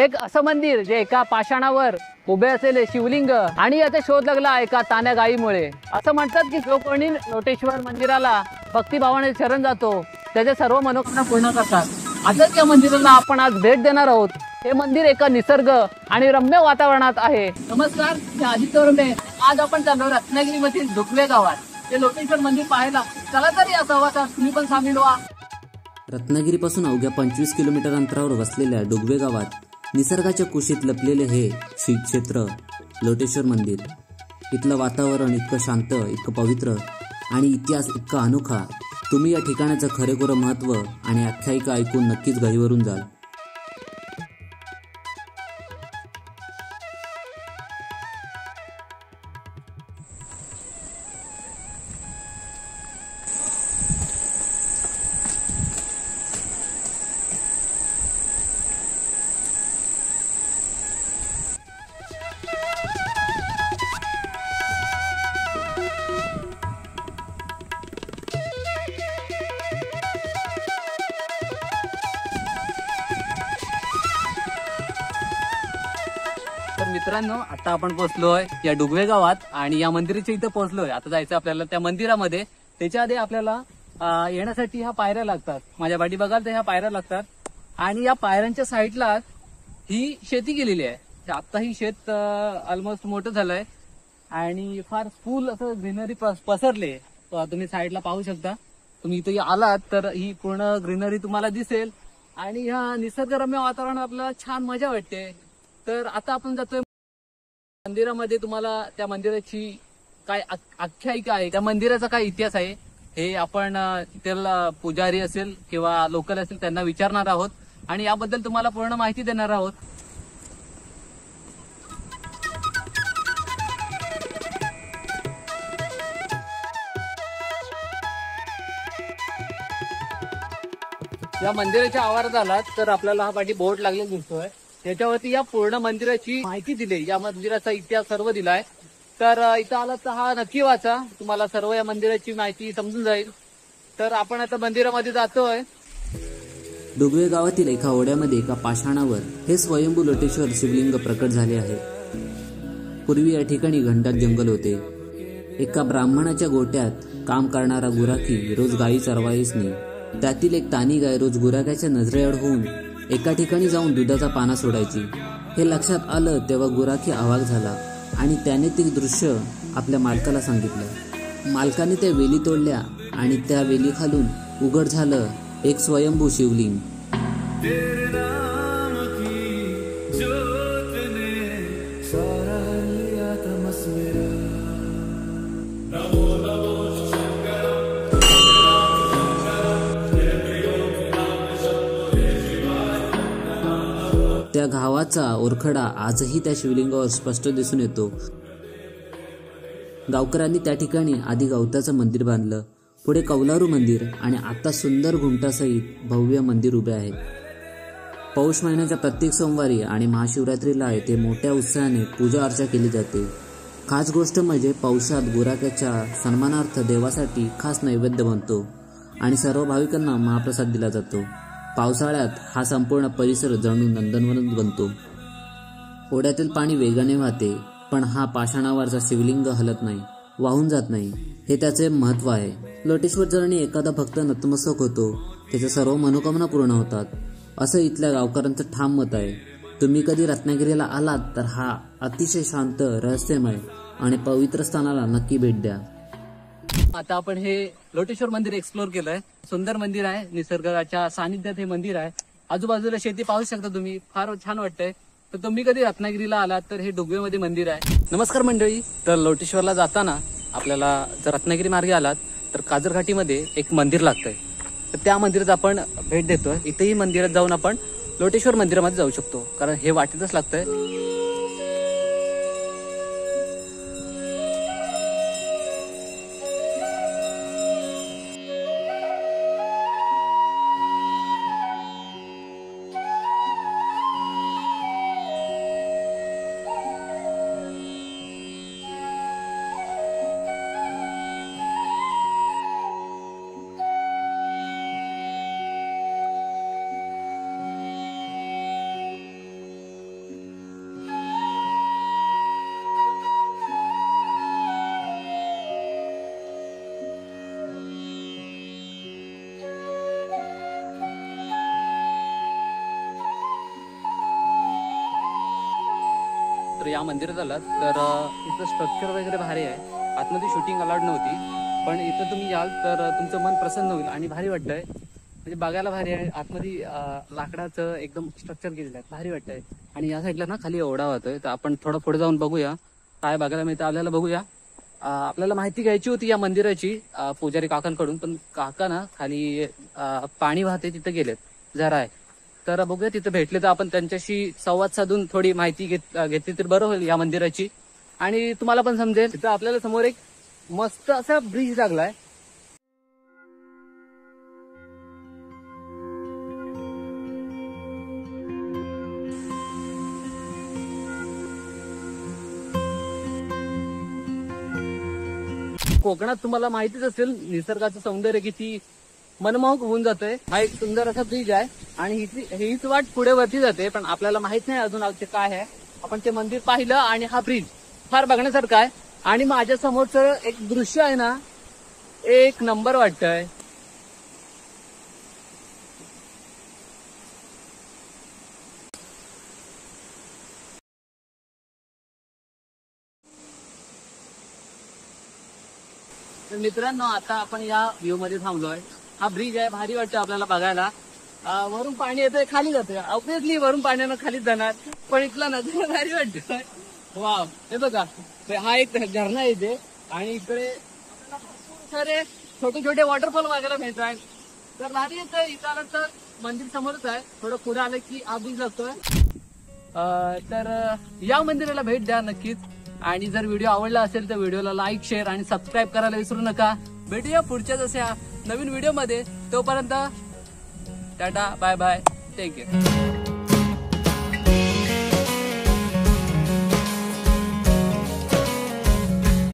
एक असं मंदिर जे एका पाषाणावर उभे असलेले शिवलिंग आणि याचा शोध लागला एका तान्या गायीमुळे। असं म्हणतात की जो कोणी लोटेश्वर मंदिराला भक्तिभावाने शरण जातो त्याचे सर्व मनोकामना पूर्ण करतात। आजच या मंदिराला आपण आज भेट देणार आहोत। हे मंदिर एका निसर्ग आणि रम्य वातावरणात आहे। नमस्कार, मी आदित्य रमे। आज आपण चाललो रत्नागिरी मधील डुकवे गावात ते लोटेश्वर मंदिर पाहायला। चला तर या प्रवासात तुम्ही पण सामील व्हा। रत्नागिरीपासून अवघ्या 25 किलोमीटर अंतरावर वसलेल्या डुगवे गावात निसर्गाच्या कुशीत लपलेले हे श्री क्षेत्र लोटेश्वर मंदिर। इथलं वातावरण इतकं शांत, इतकं पवित्र आणि इतिहास इतका अनोखा, तुम्ही या ठिकाणाचं खरेखुरं महत्त्व आणि आख्यायिका ऐकून नक्कीच गहिवरून जाल। तर मित्रांनो, आता आपण पोहोचलोय या डुगवे गावात आणि या मंदिराच्या इथे पोहोचलोय। आता जायचं आपल्याला त्या मंदिरामध्ये। त्याच्या आधी आपल्याला येण्यासाठी ह्या पायऱ्या लागतात। माझ्या पाठी बघाल तर ह्या पायऱ्या लागतात आणि या पायऱ्यांच्या साईडला ही शेती केलेली आहे। आता ही शेत ऑलमोस्ट मोठं झालंय आणि फार फुल असं ग्रीनरी पसरले। तुम्ही साईडला पाहू शकता। तुम्ही इथे आलात तर ही पूर्ण ग्रीनरी तुम्हाला दिसेल आणि ह्या निसर्गरम्य वातावरणात आपल्याला छान मजा वाटते। तर आता आपण जातोय मंदिरामध्ये। तुम्हाला त्या मंदिराची काय आख्यायिका आहे, त्या मंदिराचा काय इतिहास आहे हे आपण त्याला पुजारी असेल किंवा लोकल असेल त्यांना विचारणार आहोत आणि याबद्दल तुम्हाला पूर्ण माहिती देणार आहोत। या मंदिराच्या आवारात आलात तर आपल्याला हा पाठी बोर्ड लागलेला दिसतोय। त्याच्यावरती या पूर्ण मंदिराची माहिती दिली, या मंदिराचा इतिहास सर्व दिलाय। तर इथं आलात तर हा नक्की वाचा, तुम्हाला सर्व या मंदिराची माहिती समजून जाईल। तर आपण आता मंदिरामध्ये जातोय। डुगवे गावातील एका ओढ्यामध्ये एका पाषाणावर हे स्वयंभू लोटेश्वर शिवलिंग प्रकट झाले आहे। पूर्वी या ठिकाणी घनदाट जंगल होते। एका ब्राह्मणाच्या गोट्यात काम करणारा गुराखी रोज गायी चरवायस नाही। त्यातील एक तानी गाय रोज गुराख्याच्या नजरेआड होऊन एका ठिकाणी जाऊन दुधाचा पाना सोडायची। हे लक्षात आलं तेव्हा गुराखी अवाक झाला आणि त्याने ते दृश्य आपल्या मालकाला सांगितलं। मालकाने त्या वेली तोडल्या आणि त्या वेली खालून उघड झालं एक स्वयंभू शिवलिंग। त्या गावाचा ओरखडा आजही त्या शिवलिंगावर स्पष्ट दिसून येतो। गावकऱ्यांनी त्या ठिकाणी आधी गवताचं मंदिर बांधलं, पुढे कौलारू मंदिर आणि आता सुंदर घुमटासहित भव्य मंदिर उभे आहे। पौष महिन्याच्या प्रत्येक सोमवारी आणि महाशिवरात्रीला येथे मोठ्या उत्साहाने पूजा अर्चा केली जाते। खास गोष्ट म्हणजे पौषात गुराख्याच्या सन्मानार्थ देवासाठी खास नैवेद्य बनतो आणि सर्व भाविकांना महाप्रसाद दिला जातो। पावसाळ्यात हा संपूर्ण परिसर जणू नंदनवन बनतो। ओढ्यातील पाणी वेगाने वाहते, पण हा पाषाणावरचा शिवलिंग हलत नाही, वाहून जात नाही। हे त्याचे महत्त्व आहे। लोटेश्वर चरणी एखादा भक्त नतमस्तक होतो, त्याच्या सर्व मनोकामना पूर्ण होतात, असं इथल्या गावकऱ्यांचं ठाम मत आहे। तुम्ही कधी रत्नागिरीला आलात तर हा अतिशय शांत, रहस्यमय आणि पवित्र स्थानाला नक्की भेट द्या। आता आपण हे लोटेश्वर मंदिर एक्सप्लोर केलंय। सुंदर मंदिर आहे, निसर्गाच्या सानिध्यात हे मंदिर आहे। आजूबाजूला शेती पाहू शकता तुम्ही, फार छान वाटतंय। तर तुम्ही कधी रत्नागिरीला आलात तर हे डुगवेमध्ये मंदिर आहे। नमस्कार मंडळी, तर लोटेश्वरला जाताना आपल्याला जर रत्नागिरी मार्गे आलात तर काजरघाटीमध्ये एक मंदिर लागतंय, तर त्या मंदिरात आपण भेट देतोय। इथेही मंदिरात जाऊन आपण लोटेश्वर मंदिरामध्ये जाऊ शकतो, कारण हे वाटेतच लागतंय। या मंदिरात आलात तर इथं स्ट्रक्चर वगैरे भारी आहे. आतमध्ये शूटिंग अलाउड नव्हती, पण इथं तुम्ही याल तर तुमचं मन प्रसन्न होईल आणि भारी वाटतंय. म्हणजे बघायला भारी आहे. आतमध्ये लाकडाचं एकदम स्ट्रक्चर केलेलं आहे, भारी वाटतंय. आणि या साईडला ना खाली ओढा होतोय, तर आपण थोडं पुढे जाऊन बघूया काय बघायला मिळतं आपल्याला. बघूया. आपल्याला माहिती घ्यायची होती या मंदिराची पुजारी काकांकडून, पण काका ना खाली पाणी वाहते तिथे गेलेत जरा आहे. तर बघूया तिथे भेटले तर आपण त्यांच्याशी संवाद साधून थोडी माहिती घेतली तर बरं होईल या मंदिराची. आणि तुम्हाला पण समजेल. तिथं आपल्याला समोर एक मस्त असा ब्रिज लागलाय. कोकणात तुम्हाला माहितीच असेल निसर्गाचं सौंदर्य किती मनमोहक होऊन जातंय. हा एक सुंदर असा ब्रिज आहे आणि हीच वाट पुढे वरती जाते, पण आपल्याला माहित नाही अजून ते काय आहे. आपण ते मंदिर पाहिलं आणि हा ब्रिज फार बघण्यासारखा आहे. आणि माझ्या समोरचं एक दृश्य आहे ना, एक नंबर वाटतंय. तर मित्रांनो, आता आपण या व्ह्यू मध्ये थांबलोय. हा ब्रिज आहे, भारी वाटतं आपल्याला बघायला. वरून पाणी येतंय, खाली जातोय. ऑब्विसली वरून पाण्यानं खालीच जाणार, पण इथला नजारा भारी वाटतोय. वाव, हे बघा, हा एक झरणा येते आणि इकडे सारे छोटे छोटे वॉटरफॉल वगैरे मिळत आहेत. तर भारी येतं. इथं आलं तर मंदिर समोरच आहे, थोडं पुढे आलं की हा ब्रिज लागतोय. तर या मंदिराला भेट द्या नक्कीच. आणि जर व्हिडिओ आवडला असेल तर व्हिडिओला लाईक, शेअर आणि सबस्क्राईब करायला विसरू नका. भेटूया पुढच्या जशा नवीन व्हिडिओ मध्ये. तोपर्यंत tata, bye bye, take care.